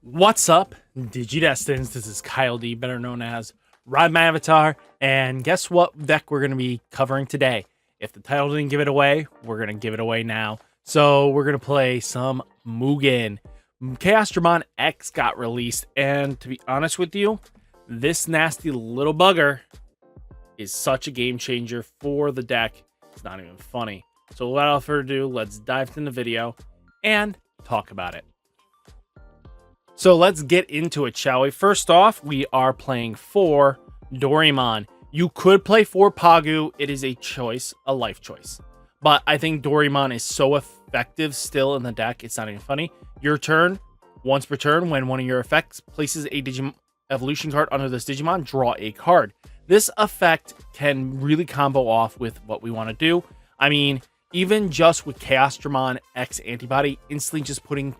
What's up, Digidestins? This is Kyle D, better known as RideMyAvatar, and guess what deck we're going to be covering today? If the title didn't give it away, we're going to give it away now. So we're going to play some Mugen. Chaosdramon X got released, and to be honest with you, this nasty little bugger is such a game changer for the deck. It's not even funny. So without further ado, let's dive into the video and talk about it. So let's get into it, shall we? First off, we are playing for Doraemon. You could play for Pagu. It is a choice, a life choice. But I think Doraemon is so effective still in the deck, it's not even funny. Your turn, once per turn, when one of your effects places a Digimon evolution card under this Digimon, draw a card. This effect can really combo off with what we want to do. I mean, even just with Chaosdramon X-antibody, instantly just putting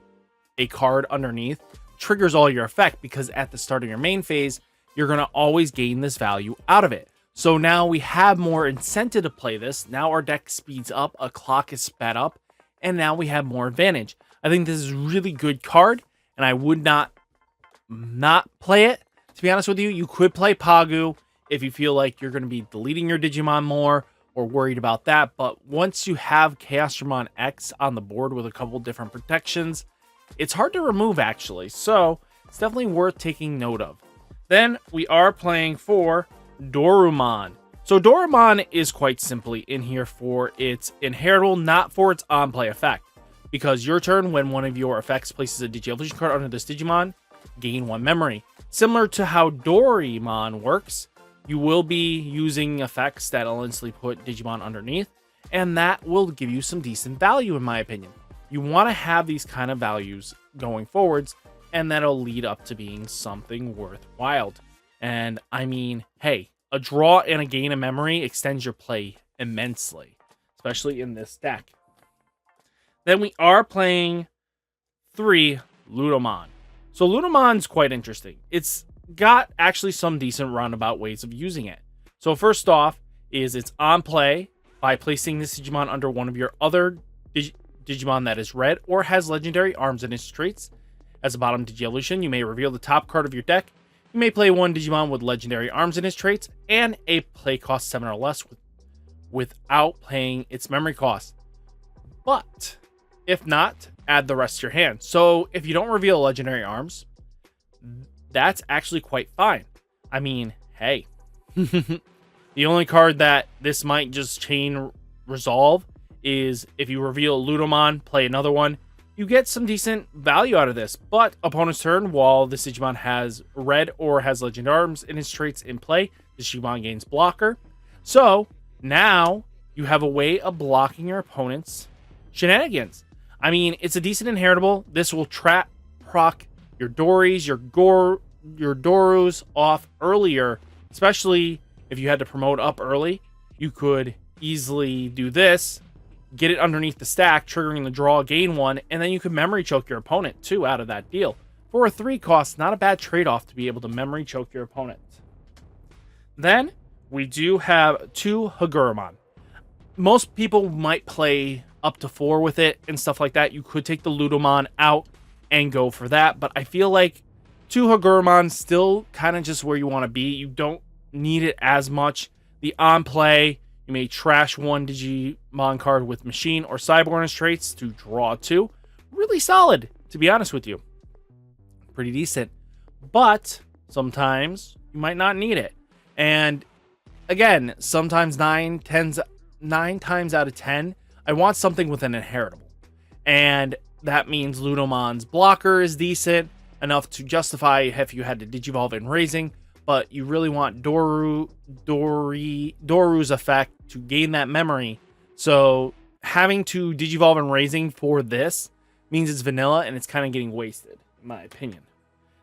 a card underneath triggers all your effect, because at the start of your main phase, you're going to always gain this value out of it. So now we have more incentive to play this. Now our deck speeds up, a clock is sped up, and now we have more advantage. I think this is a really good card, and I would not play it. To be honest with you, you could play Pagu if you feel like you're going to be deleting your Digimon more or worried about that. But once you have Chaosdramon X on the board with a couple different protections, it's hard to remove, actually, so it's definitely worth taking note of. Then we are playing for Dorumon. So Dorumon is quite simply in here for its inheritable, not for its on-play effect. Because your turn, when one of your effects places a Digi-evolution card under this Digimon, gain 1 memory. Similar to how Doraemon works, you will be using effects that'll instantly put Digimon underneath, and that will give you some decent value, in my opinion. You want to have these kind of values going forwards, and that'll lead up to being something worthwhile. And I mean, hey, a draw and a gain of memory extends your play immensely, especially in this deck. Then we are playing 3 Ludomon. So Ludomon's quite interesting. It's got actually some decent roundabout ways of using it. So first off is it's on play by placing this Digimon under one of your other Digimon that is red or has legendary arms in its traits. As a bottom Digi-evolution, you may reveal the top card of your deck. You may play one Digimon with legendary arms in its traits and a play cost 7 or less without paying its memory cost. But if not, add the rest to your hand. So if you don't reveal legendary arms, that's actually quite fine. I mean, hey. The only card that this might just chain resolve is if you reveal Ludomon, play another one, you get some decent value out of this. But opponent's turn, while this Digimon has red or has legend arms in its traits in play, this Digimon gains blocker. So now you have a way of blocking your opponent's shenanigans. I mean, it's a decent inheritable. This will trap proc your Dories, your Dorus off earlier, especially if you had to promote up early. You could easily do this, get it underneath the stack, triggering the draw, gain 1, and then you can memory choke your opponent too out of that deal. For a 3 cost, not a bad trade-off to be able to memory choke your opponent. Then we do have 2 Hagurumon. Most people might play up to 4 with it and stuff like that. You could take the Ludomon out and go for that, but I feel like 2 Hagurumon still kind of just where you want to be. You don't need it as much. The on-play, you may trash 1 Digimon card with Machine or Cyborg traits to draw 2. Really solid, to be honest with you. Pretty decent. But sometimes you might not need it. And again, sometimes 9 times out of 10, I want something with an inheritable. And that means Ludomon's blocker is decent enough to justify if you had to Digivolve in Raising. But you really want Doru's effect to gain that memory. So having to Digivolve and Raising for this means it's vanilla and it's kind of getting wasted, in my opinion.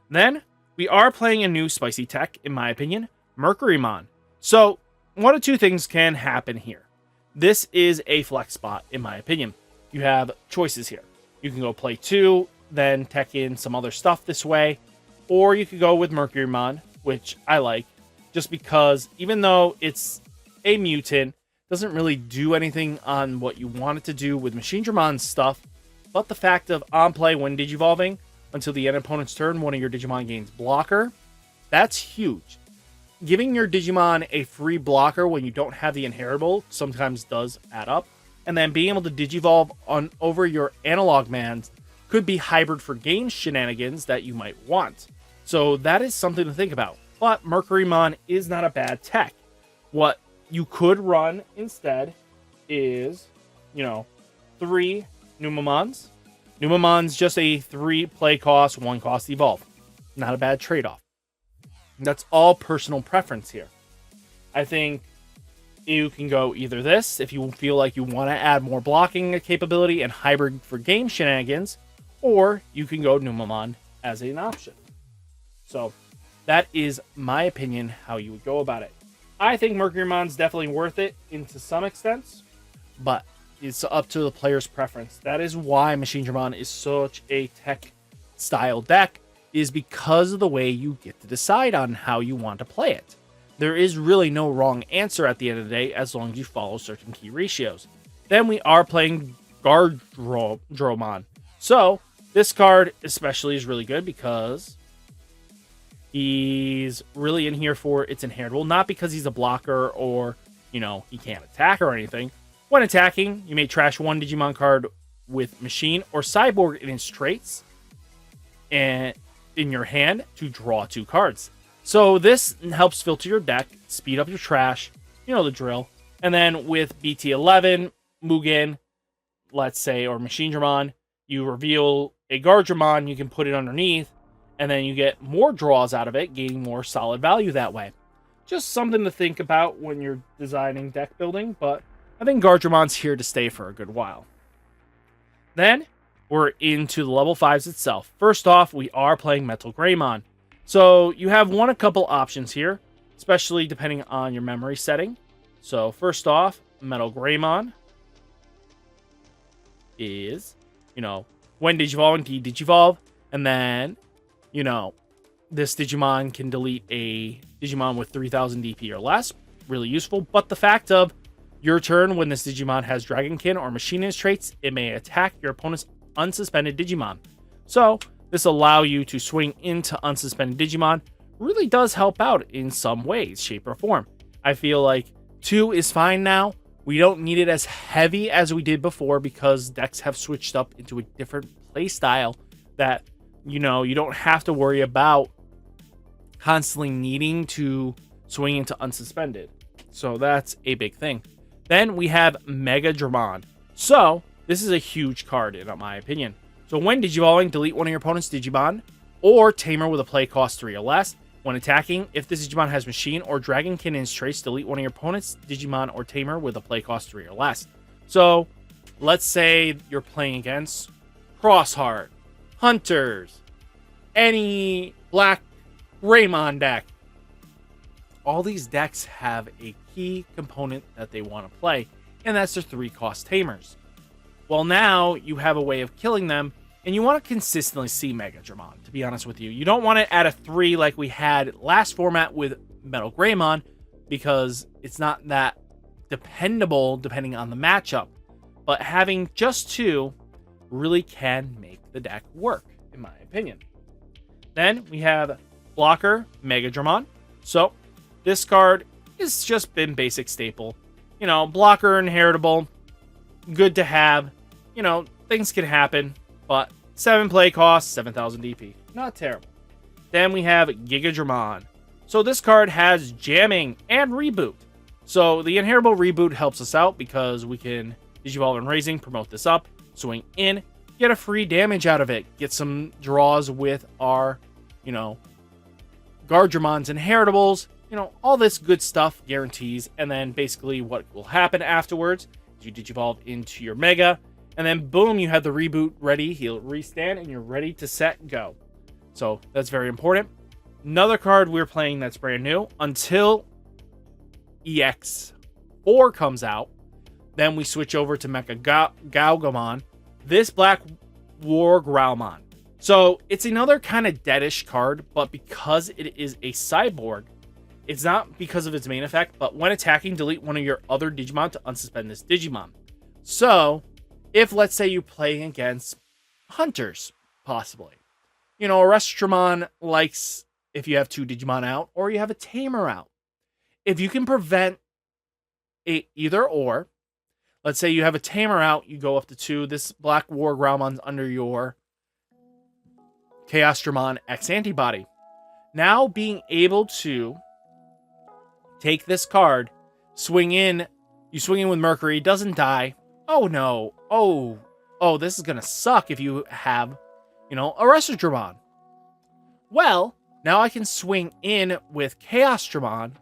Then we are playing a new spicy tech, in my opinion, Mercurymon. So one of 2 things can happen here. This is a flex spot, in my opinion. You have choices here. You can go play 2, then tech in some other stuff this way. Or you could go with Mercurymon, which I like, just because even though it's a mutant, doesn't really do anything on what you want it to do with Machinedramon stuff, but the fact of on play when Digivolving, until the end of opponent's turn, one of your Digimon gains blocker. That's huge. Giving your Digimon a free blocker when you don't have the inheritable sometimes does add up. And then being able to Digivolve on over your analog mans could be hybrid for game shenanigans that you might want. So that is something to think about. But Mercurymon is not a bad tech. What you could run instead is, 3 Numamons. Numamon's just a 3 play cost, 1 cost evolve. Not a bad trade-off. That's all personal preference here. I think you can go either this, if you feel like you want to add more blocking capability and hybrid for game shenanigans, or you can go Numamon as an option. So that is my opinion how you would go about it. I think Mercurymon's definitely worth it to some extent, but it's up to the player's preference. That is why Machinedramon is such a tech style deck, is because of the way you get to decide on how you want to play it. There is really no wrong answer at the end of the day as long as you follow certain key ratios. Then we are playing Chaosdramon. So this card especially is really good because he's really in here for its inheritable, not because he's a blocker or, he can't attack or anything. When attacking, you may trash 1 Digimon card with Machine or Cyborg in its traits and in your hand to draw 2 cards. So this helps filter your deck, speed up your trash, the drill. And then with BT-12, Mugen, let's say, or Machinedramon, you reveal a Guardramon, you can put it underneath, and then you get more draws out of it, gaining more solid value that way. Just something to think about when you're designing deck building, but I think Guardramon's here to stay for a good while. Then we're into the level 5s itself. First off, we are playing Metal Greymon. So you have a couple options here, especially depending on your memory setting. So first off, Metal Greymon is, when Digivolving, Digivolve, and then, this Digimon can delete a Digimon with 3000 DP or less. Really useful. But the fact of your turn, when this Digimon has Dragonkin or Machinist traits, it may attack your opponent's unsuspended Digimon. So this allow you to swing into unsuspended Digimon. Really does help out in some ways, shape, or form. I feel like 2 is fine now. We don't need it as heavy as we did before because decks have switched up into a different play style that, you don't have to worry about constantly needing to swing into unsuspended. So that's a big thing. Then we have Machinedramon. So this is a huge card in my opinion. So when Digivolving, delete one of your opponent's Digimon or Tamer with a play cost 3 or less. When attacking, if this Digimon has Machine or Dragonkin in its traits, delete one of your opponent's Digimon or Tamer with a play cost 3 or less. So let's say you're playing against Crossheart, Hunters, any Black Greymon deck. All these decks have a key component that they want to play, and that's their 3-cost Tamers. Well, now you have a way of killing them, and you want to consistently see Machinedramon, to be honest with you. You don't want it at a 3 like we had last format with Metal Greymon, because it's not that dependable depending on the matchup. But having just 2 really can make the deck work, in my opinion. Then we have Blocker Machinedramon. So this card has just been basic staple. Blocker inheritable, good to have. Things can happen, but 7 play cost, 7000 DP. Not terrible. Then we have Gigadramon. So this card has jamming and reboot. So the inheritable reboot helps us out because we can Digivolve and Raising, promote this up, swing in, get a free damage out of it, get some draws with our, Guardramon's inheritables, all this good stuff, guarantees. And then basically what will happen afterwards is you Digivolve into your Mega, and then boom, you have the reboot ready. He'll restand, and you're ready to set go. So that's very important. Another card we're playing that's brand new until EX4 comes out. Then we switch over to Mecha Gaugamon. This Black War Growlmon. So it's another kind of deadish card, but because it is a cyborg, it's not because of its main effect, but when attacking, delete one of your other Digimon to unsuspend this Digimon. So if, let's say, you're playing against Hunters, possibly, Chaosdramon likes if you have 2 Digimon out or you have a tamer out. If you can prevent either or, let's say you have a tamer out, you go up to 2. This Black War Growlmon's under your Chaosdramon X-antibody. Now being able to take this card, you swing in with Mercury, doesn't die. Oh no. Oh, this is gonna suck if you have, a RideMyAvatar. Well, now I can swing in with Chaosdramon.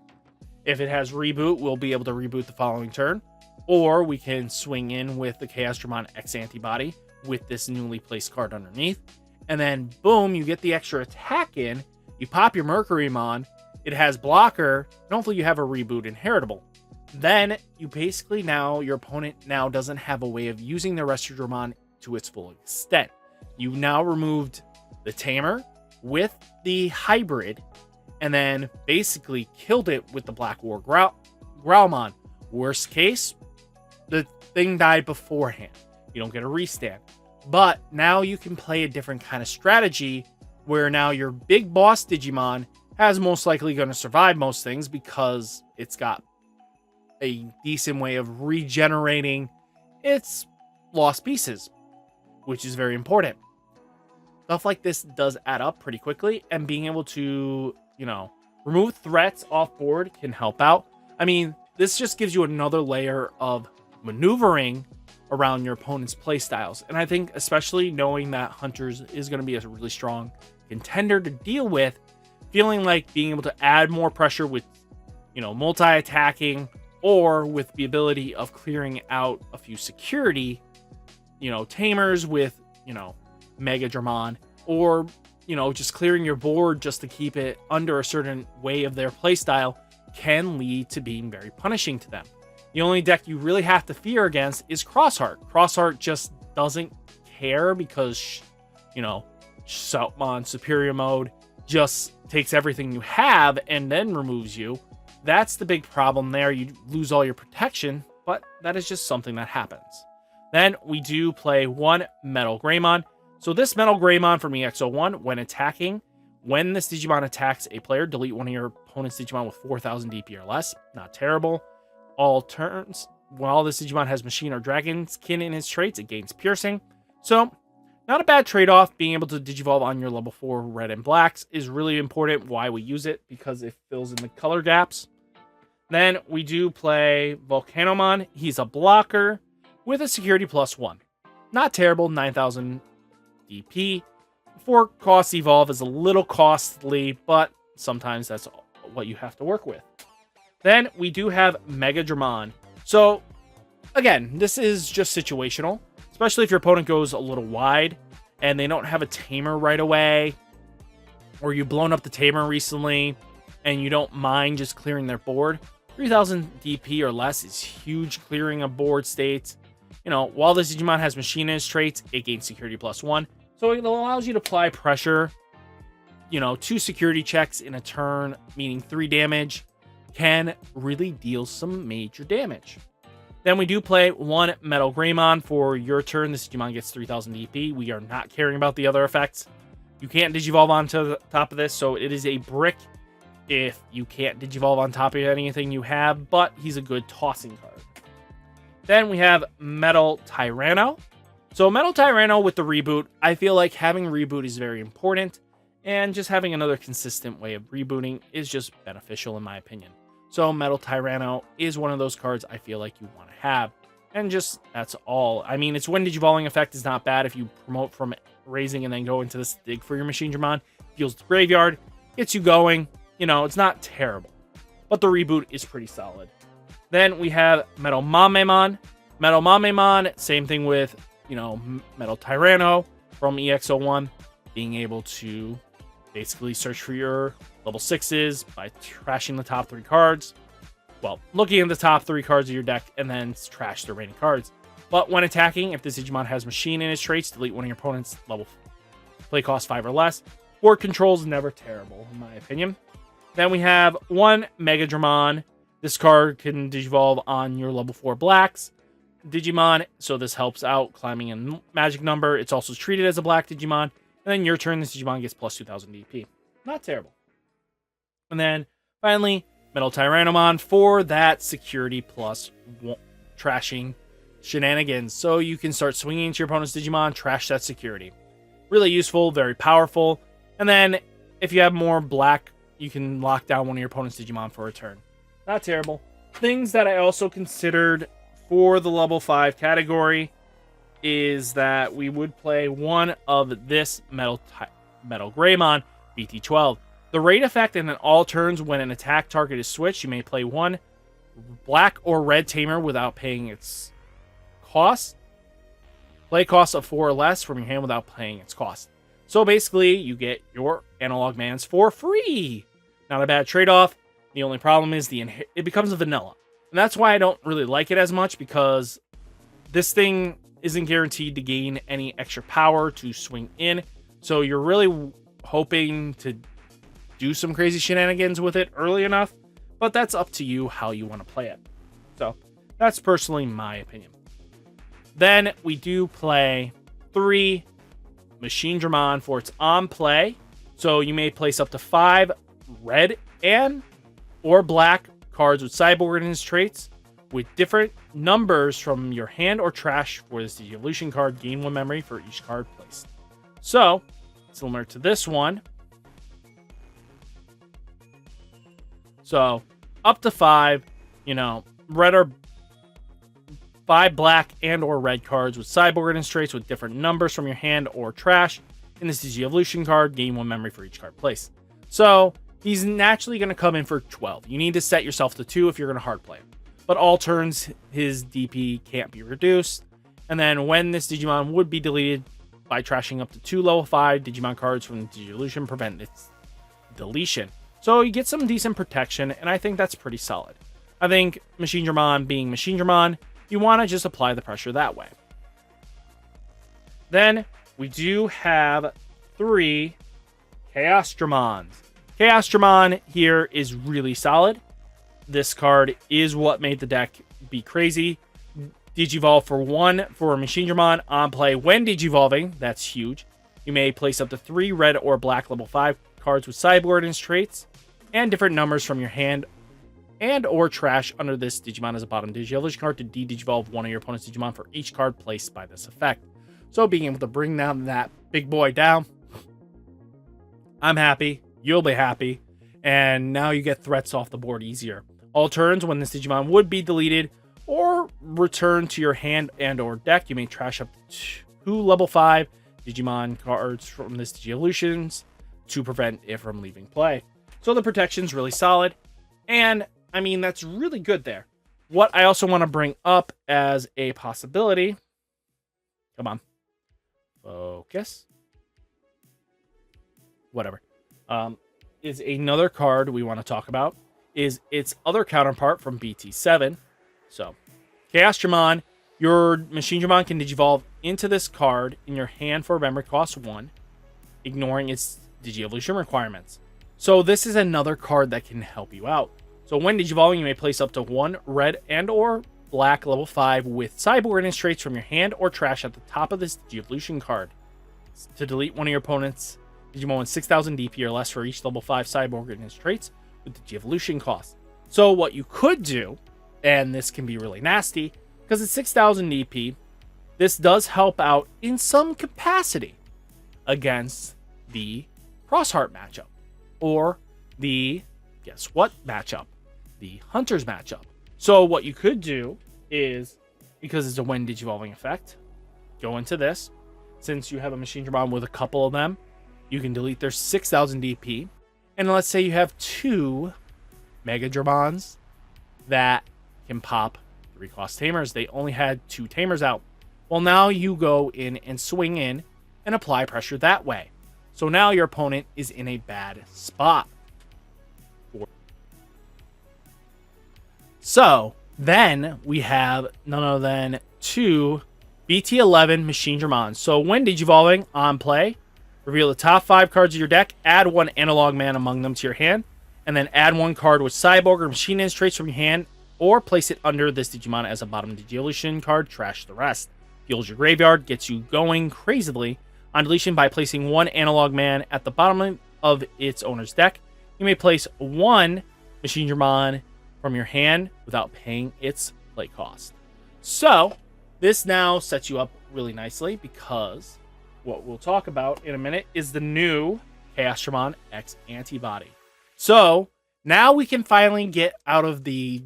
If it has reboot, we'll be able to reboot the following turn. Or we can swing in with the Chaosdramon X-antibody with this newly placed card underneath. And then, boom, you get the extra attack in. You pop your Mercurymon. It has blocker. And hopefully you have a reboot inheritable. Then, you basically your opponent now doesn't have a way of using the RideMyAvatar to its full extent. You now removed the tamer with the hybrid. And then basically killed it with the Black War Growlmon. Worst case, the thing died beforehand. You don't get a restand. But now you can play a different kind of strategy where now your big boss Digimon has most likely going to survive most things because it's got a decent way of regenerating its lost pieces, which is very important. Stuff like this does add up pretty quickly, and being able to, remove threats off board can help out. I mean, this just gives you another layer of maneuvering around your opponent's playstyles. And I think especially knowing that Hunters is going to be a really strong contender to deal with, feeling like being able to add more pressure with, multi-attacking or with the ability of clearing out a few security, tamers with, Machinedramon, or, just clearing your board just to keep it under a certain way of their playstyle can lead to being very punishing to them. The only deck you really have to fear against is Crossheart. Crossheart just doesn't care because, Saltmon Superior Mode just takes everything you have and then removes you. That's the big problem there. You lose all your protection, but that is just something that happens. Then we do play 1 Metal Greymon. So this Metal Greymon from EX01, when attacking, when this Digimon attacks a player, delete one of your opponent's Digimon with 4,000 DP or less. Not terrible. All turns, while this Digimon has Machine or Dragonkin in his traits, it gains Piercing. So, not a bad trade-off. Being able to Digivolve on your level 4 Red and Blacks is really important. Why we use it, because it fills in the color gaps. Then we do play Volcanomon. He's a blocker with a Security +1. Not terrible, 9,000 DP. 4 cost evolve is a little costly, but sometimes that's what you have to work with. Then we do have Machinedramon. So, again, this is just situational, especially if your opponent goes a little wide and they don't have a tamer right away, or you've blown up the tamer recently and you don't mind just clearing their board. 3,000 DP or less is huge clearing of board states. While this Digimon has Machine in his traits, it gains Security +1. So it allows you to apply pressure. 2 security checks in a turn, meaning 3 damage, can really deal some major damage. Then we do play 1 Metal Greymon for your turn. This Digimon gets 3,000 DP. We are not caring about the other effects. You can't Digivolve onto the top of this, so it is a brick if you can't Digivolve on top of anything you have, but he's a good tossing card. Then we have Metal Tyranno. So Metal Tyranno with the reboot, I feel like having reboot is very important, and just having another consistent way of rebooting is just beneficial in my opinion. So Metal Tyranno is one of those cards I feel like you want to have, and just that's all. I mean, its when Digivolving effect is not bad if you promote from raising and then go into this dig for your Machinedramon. Deals the graveyard, gets you going. It's not terrible, but the reboot is pretty solid. Then we have Metal Mamemon. Metal Mamemon, same thing with Metal Tyranno from EX01, being able to basically search for your level 6s by trashing the top 3 cards. Well, looking at the top 3 cards of your deck and then trash the remaining cards. But when attacking, if this Digimon has Machine in his traits, delete one of your opponent's level play cost 5 or less. Board control is never terrible, in my opinion. Then we have 1 Machinedramon. This card can Digivolve on your level 4 Blacks Digimon, so this helps out climbing in magic number. It's also treated as a black Digimon. And then your turn, this Digimon gets plus 2000 DP. Not terrible. And then finally, Metal Tyrannomon for that security plus trashing shenanigans. So you can start swinging into your opponent's Digimon, trash that security. Really useful, very powerful. And then if you have more black, you can lock down one of your opponent's Digimon for a turn. Not terrible. Things that I also considered for the level 5 category is that we would play one of this Metal Greymon, BT-12. The rate effect in all turns when an attack target is switched, you may play one black or red tamer without paying its cost. Play cost of 4 or less from your hand without paying its cost. So basically, you get your analog mans for free. Not a bad trade-off. The only problem is it becomes a vanilla. And that's why I don't really like it as much, because this thing isn't guaranteed to gain any extra power to swing in. So you're really hoping to do some crazy shenanigans with it early enough, but that's up to you how you want to play it. So that's personally my opinion. Then we do play 3 Machinedramon for its on play. So you may place up to 5 red and or black cards with cyborg in its traits with different numbers from your hand or trash for this evolution card. Gain 1 memory for each card placed. So similar to this one. So up to 5, red or 5 black and or red cards with cyborg in its traits with different numbers from your hand or trash. And this is the evolution card. Gain 1 memory for each card placed. So he's naturally going to come in for 12. You need to set yourself to 2 if you're going to hard play him. But all turns, his DP can't be reduced. And then when this Digimon would be deleted by trashing up to 2 level 5 Digimon cards from the Digivolution, prevent its deletion. So you get some decent protection, and I think that's pretty solid. I think Machinedramon being Machinedramon, you want to just apply the pressure that way. Then we do have 3 Chaosdramons. Chaosdramon here is really solid. This card is what made the deck be crazy. Digivolve for 1 for Machinedramon on play when Digivolving. That's huge. You may place up to 3 red or black level 5 cards with cyborg in its traits and different numbers from your hand and or trash under this Digimon as a bottom Digivolution card to de-Digivolve one of your opponent's Digimon for each card placed by this effect. So being able to bring down that big boy down, I'm happy. You'll be happy. And now you get threats off the board easier. All turns when this Digimon would be deleted or returned to your hand and or deck, you may trash up to 2 level 5 Digimon cards from this Digivolutions to prevent it from leaving play. So the protection's really solid. And I mean, that's really good there. What I also want to bring up as a possibility, come on, focus, whatever, is another card we want to talk about is its other counterpart from BT-7. So Chaosdramon, your Machinedramon can Digivolve into this card in your hand for memory cost 1, ignoring its Digievolution requirements. So this is another card that can help you out. So when Digivolving, you may place up to 1 red and or black level 5 with cyborg in its traits from your hand or trash at the top of this Digievolution card to delete one of your opponent's Digimon with 6,000 DP or less for each level 5 cyborg in its traits with the Digievolution cost. So what you could do, and this can be really nasty, because it's 6,000 DP, this does help out in some capacity against the Crossheart matchup, or the, guess what matchup? The Hunters matchup. So what you could do is, because it's a when Digivolving effect, go into this. Since you have a Machinedramon with a couple of them, you can delete their 6,000 DP. And let's say you have 2 Megadramons that can pop 3 cost tamers. They only had 2 tamers out. Well, now you go in and swing in and apply pressure that way. So now your opponent is in a bad spot. So then we have none other than 2 BT-11 Machinedramon. So when Digivolving on play, reveal the top 5 cards of your deck, add 1 analog man among them to your hand, and then add 1 card with cyborg or machine ins traits from your hand, or place it under this Digimon as a bottom Digievolution card, trash the rest. Fuels your graveyard, gets you going crazily On deletion, by placing one analog man at the bottom of its owner's deck, you may place one Machinedramon from your hand without paying its play cost. So, this now sets you up really nicely because what we'll talk about in a minute is the new Chaosdramon X-antibody. So, now we can finally get out of the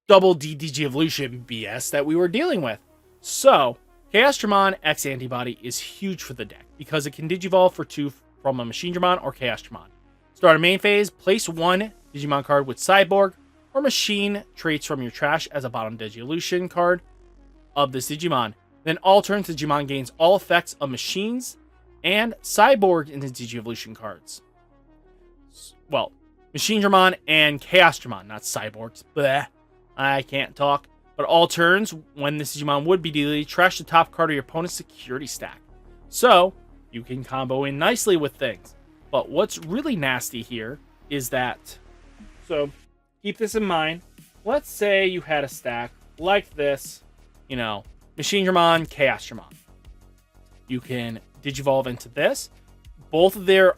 double Digievolution BS that we were dealing with. So, Chaosdramon X-antibody is huge for the deck because it can Digivolve for 2 from a Machinedramon or Chaosdramon. Start a main phase, place one Digimon card with Cyborg or Machine traits from your trash as a bottom Digievolution card of this Digimon. Then all turns, the Digimon gains all effects of Machines and Cyborg in his Digievolution cards. Well, Machinedramon and Chaosdramon, not Cyborgs. Bleh, I can't talk. But all turns, when this Digimon would be deleted, trash the top card of your opponent's security stack. So, you can combo in nicely with things. But what's really nasty here is that, so keep this in mind. Let's say you had a stack like this, you know, Machinedramon, Chaosdramon. You can Digivolve into this. Both of their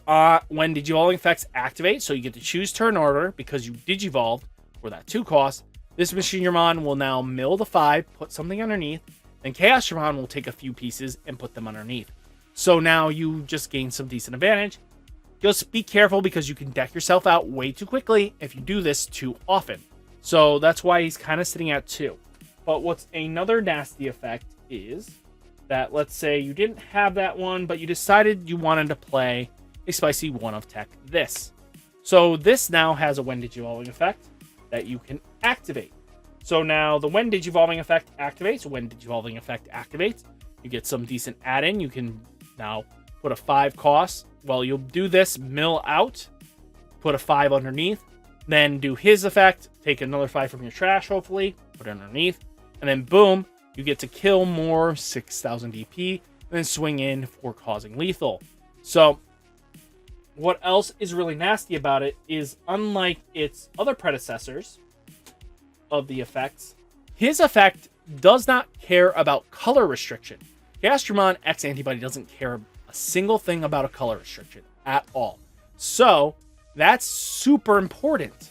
when Digivolving effects activate, so you get to choose turn order because you Digivolved for that 2 cost. This Machinedramon will now mill the 5, put something underneath, then Chaosdramon will take a few pieces and put them underneath. So now you just gain some decent advantage. Just be careful because you can deck yourself out way too quickly if you do this too often. So that's why he's kind of sitting at 2. But what's another nasty effect is that, let's say you didn't have that one, but you decided you wanted to play a spicy one of tech this. So this now has a when Digivolving effect that you can activate. So now the when Digivolving effect activates, when Digivolving effect activates, you get some decent add-in. You can now put a 5 cost. Well, you'll do this, mill out, put a 5 underneath, then do his effect, take another 5 from your trash, hopefully, put it underneath, and then boom, you get to kill more 6,000 DP, and then swing in for causing lethal. So, what else is really nasty about it is, unlike its other predecessors of the effects, his effect does not care about color restriction. Chaosdramon X-antibody doesn't care a single thing about a color restriction at all. So, that's super important,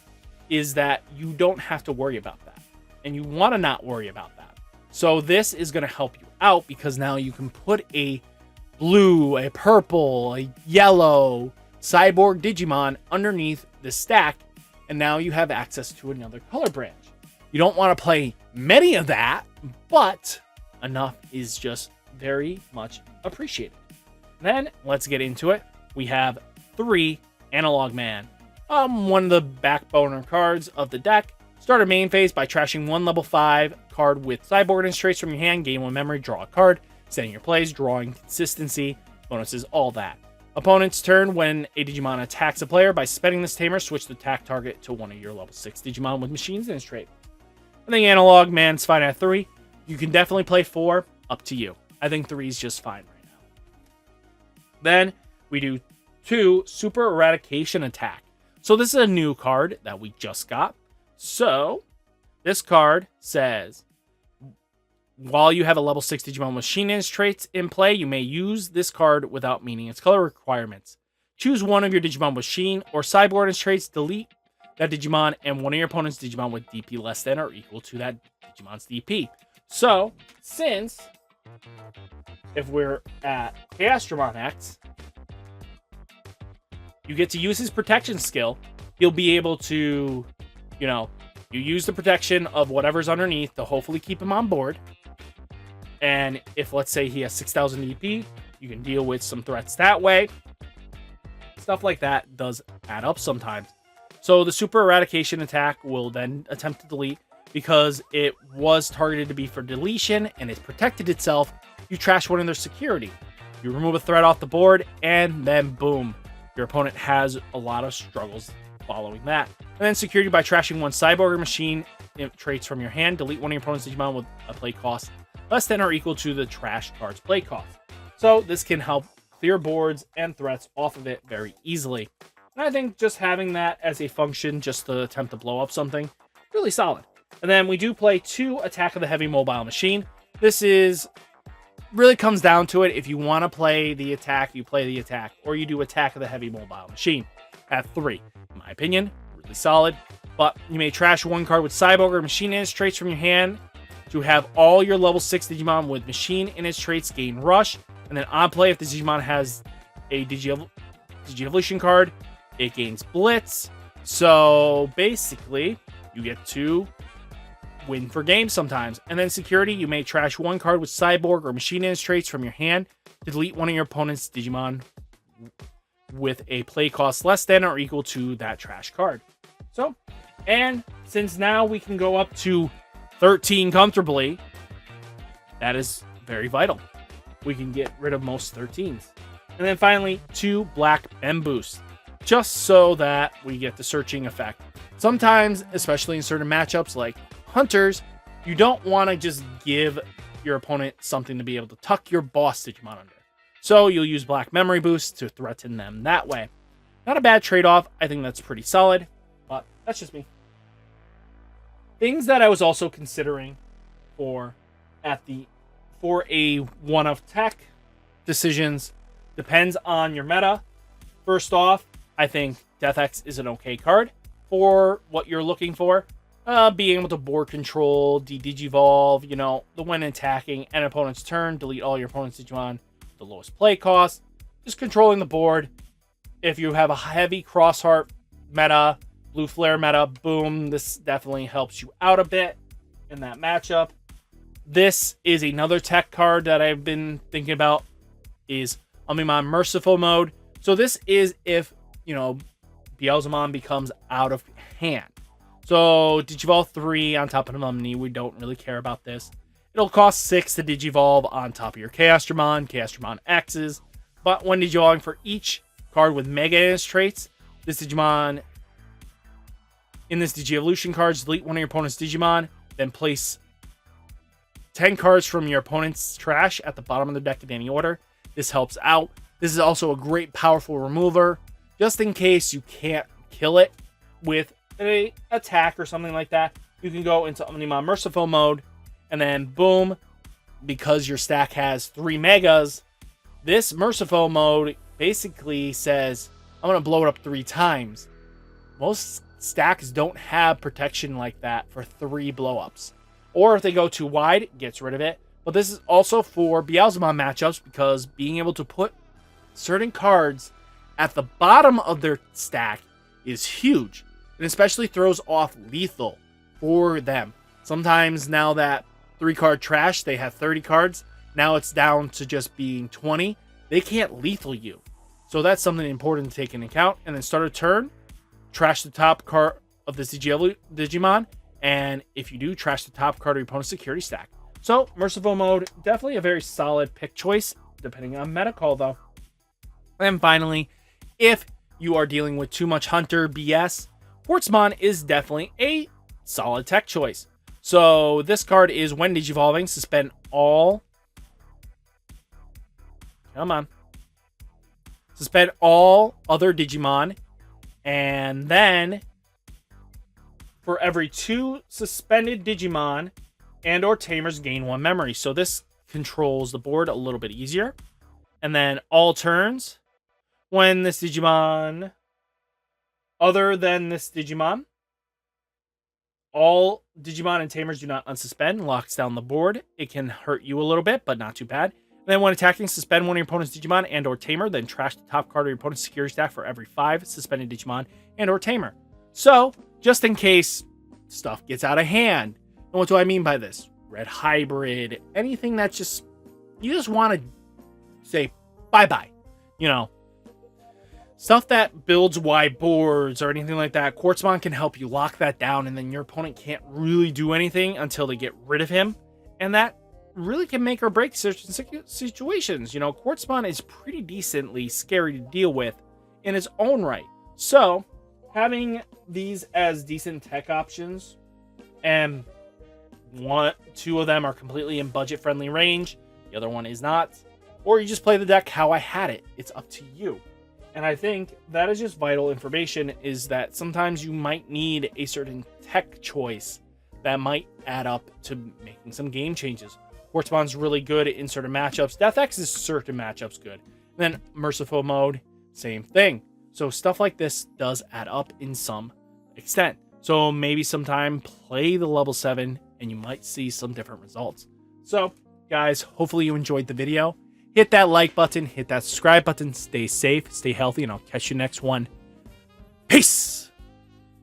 is that you don't have to worry about that. And you want to not worry about that. So this is going to help you out because now you can put a blue, a purple, a yellow Cyborg Digimon underneath the stack, and now you have access to another color branch. You don't want to play many of that, but enough is just very much appreciated. Then let's get into it. We have 3 Analog Man. One of the backboner cards of the deck. Start a main phase by trashing 1 level 5 card with Cyborg and traits from your hand. Gain 1 memory, draw a card. Setting your plays, drawing consistency, bonuses, all that. Opponent's turn, when a Digimon attacks a player, by spending this tamer, switch the attack target to one of your level 6 Digimon with Machines in his trait. I think Analog Man's fine at 3. You can definitely play 4, up to you. I think 3 is just fine right now. Then we do 2 Super Eradication Attack. So this is a new card that we just got. So this card says, while you have a level 6 Digimon Machinist traits in play, you may use this card without meeting its color requirements. Choose one of your Digimon Machine or Cyborg traits, delete that Digimon, and one of your opponent's Digimon with DP less than or equal to that Digimon's DP. So, since, if we're at Chaosdramon X, you get to use his protection skill, he'll be able to, you know, you use the protection of whatever's underneath to hopefully keep him on board. And if, let's say, he has 6,000 DP, you can deal with some threats that way. Stuff like that does add up sometimes. So the Super Eradication Attack will then attempt to delete because it was targeted to be for deletion and it's protected itself. You trash one of their security. You remove a threat off the board, and then boom, your opponent has a lot of struggles following that. And then security by trashing 1 Cyborg or Machine traits from your hand. Delete one of your opponent's Digimon with a play cost less than or equal to the trash card's play cost. So this can help clear boards and threats off of it very easily. And I think just having that as a function just to attempt to blow up something, really solid. And then we do play 2 Attack of the Heavy Mobile Machine. This is really comes down to it. If you want to play the attack, you play the attack, or you do attack of the heavy mobile machine at 3. In my opinion, really solid. But you may trash one card with Cyborg or Machine in its traits from your hand to have all your level 6 Digimon with Machine in its traits gain Rush. And then on play, if the Digimon has a Digi-Evolution card, it gains Blitz. So basically, you get to win for games sometimes. And then security, you may trash one card with Cyborg or Machine in its traits from your hand to delete one of your opponent's Digimon with a play cost less than or equal to that trash card. So, and since now we can go up to 13 comfortably, that is very vital. We can get rid of most 13s. And then finally, 2 black Bem boosts, just so that we get the searching effect. Sometimes, especially in certain matchups like Hunters, you don't want to just give your opponent something to be able to tuck your boss Digimon under. So you'll use black memory boosts to threaten them that way. Not a bad trade-off. I think that's pretty solid, but that's just me. Things that I was also considering for a one of tech decisions depends on your meta. First off, I think Death X is an okay card for what you're looking for. Being able to board control, de-digivolve, the when attacking an opponent's turn, delete all your opponent's Digimon, the lowest play cost, just controlling the board. If you have a heavy Crossheart meta, Blue Flare meta, boom, this definitely helps you out a bit in that matchup. This is another tech card that I've been thinking about, is Omnimon Merciful Mode. So this is if, Beelzemon becomes out of hand. So Digivolve 3 on top of Omni, we don't really care about this. It'll cost 6 to Digivolve on top of your Chaosdramon X's. But when Digivolving for each card with Mega in its traits, this Digimon in this Digi-Evolution cards, delete one of your opponent's Digimon, then place 10 cards from your opponent's trash at the bottom of the deck in any order. This helps out. This is also a great powerful remover, just in case you can't kill it with an attack or something like that. You can go into Omnimon Merciful Mode, and then boom, because your stack has 3 megas, this Merciful Mode basically says, I'm going to blow it up 3 times. Most stacks don't have protection like that for 3 blowups. Or if they go too wide, it gets rid of it. But this is also for Beelzemon matchups, because being able to put certain cards at the bottom of their stack is huge. And especially throws off lethal for them. Sometimes now that 3-card trash, they have 30 cards. Now it's down to just being 20. They can't lethal you. So that's something important to take into account. And then start a turn, trash the top card of this Digimon. And if you do, trash the top card of your opponent's security stack. So Merciful Mode, definitely a very solid pick choice, depending on meta call though. And finally, if you are dealing with too much Hunter BS, Quartzmon is definitely a solid tech choice. So this card is when Digivolving, suspend all. Come on. Suspend all other Digimon. And then for every 2 suspended Digimon and or Tamers gain 1 memory. So this controls the board a little bit easier. And then all turns, when this Digimon, other than this Digimon, all Digimon and Tamers do not unsuspend, locks down the board. It can hurt you a little bit, but not too bad. And then when attacking, suspend one of your opponent's Digimon and or Tamer, then trash the top card of your opponent's security stack for every 5 suspended Digimon and or Tamer. So, just in case stuff gets out of hand. And what do I mean by this? Red Hybrid, anything that you just want to say bye-bye. Stuff that builds wide boards or anything like that, Quartzmon can help you lock that down, and then your opponent can't really do anything until they get rid of him. And that really can make or break certain situations. Quartzmon is pretty decently scary to deal with in its own right. So, having these as decent tech options, and 2 of them are completely in budget-friendly range, the other one is not, or you just play the deck how I had it. It's up to you. And I think that is just vital information, is that sometimes you might need a certain tech choice that might add up to making some game changes. Quartzmon's really good in certain matchups. Death X is certain matchups good. And then Merciful Mode, same thing. So stuff like this does add up in some extent. So maybe sometime play the level 7 and you might see some different results. So guys, hopefully you enjoyed the video. Hit that like button, hit that subscribe button, stay safe, stay healthy, and I'll catch you next one. Peace!